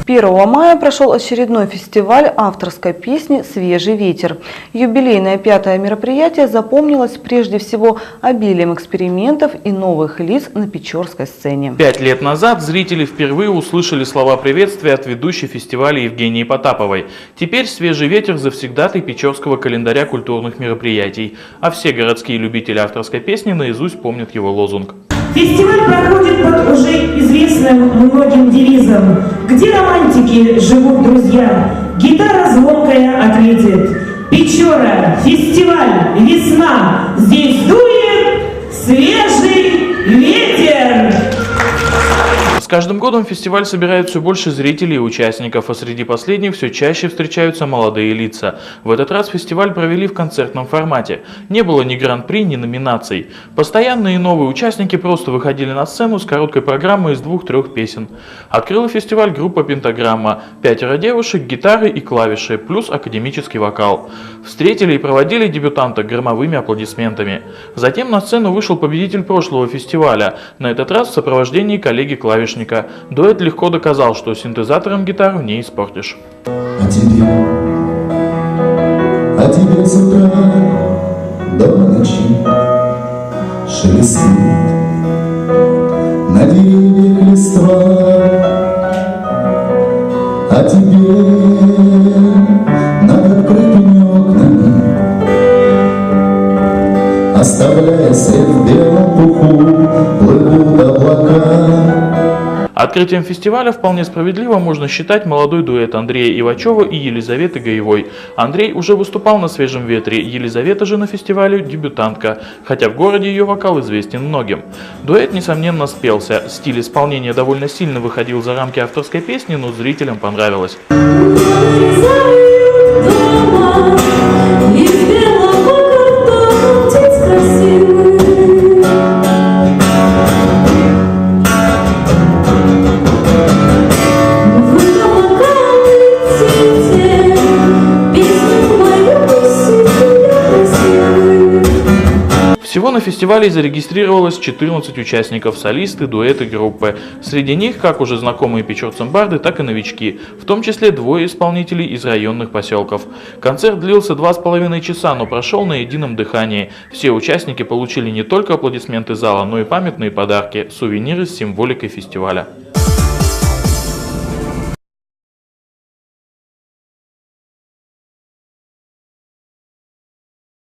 1 мая прошел очередной фестиваль авторской песни «Свежий ветер». Юбилейное 5-е мероприятие запомнилось прежде всего обилием экспериментов и новых лиц на печорской сцене. 5 лет назад зрители впервые услышали слова приветствия от ведущей фестиваля Евгении Потаповой. Теперь «Свежий ветер» завсегдатый печорского календаря культурных мероприятий. А все городские любители авторской песни наизусть помнят его лозунг. Фестиваль проходит под уже известным многим девизом: где романтики живут друзья, гитара звонкая ответит. Печора, фестиваль, весна, здесь дует свежий ветер. С каждым годом фестиваль собирает все больше зрителей и участников, а среди последних все чаще встречаются молодые лица. В этот раз фестиваль провели в концертном формате. Не было ни гран-при, ни номинаций. Постоянные и новые участники просто выходили на сцену с короткой программой из 2-3 песен. Открыла фестиваль группа «Пентаграмма». 5 девушек, гитары и клавиши, плюс академический вокал. Встретили и проводили дебютанта громовыми аплодисментами. Затем на сцену вышел победитель прошлого фестиваля, на этот раз в сопровождении коллеги-клавишника. Дуэт легко доказал, что синтезатором гитару не испортишь. А тебе с утра до ночи шелестит на деревьях листва, а тебе над открытыми окнами, оставляя след в белом пуху, плывут облака. Открытием фестиваля вполне справедливо можно считать молодой дуэт Андрея Ивачева и Елизаветы Гаевой. Андрей уже выступал на «Свежем ветре», Елизавета же на фестивале дебютантка, хотя в городе ее вокал известен многим. Дуэт, несомненно, спелся. Стиль исполнения довольно сильно выходил за рамки авторской песни, но зрителям понравилось. Всего на фестивале зарегистрировалось 14 участников, солисты, дуэты, группы. Среди них как уже знакомые печорцам барды, так и новички, в том числе 2 исполнителей из районных поселков. Концерт длился 2,5 часа, но прошел на едином дыхании. Все участники получили не только аплодисменты зала, но и памятные подарки, сувениры с символикой фестиваля.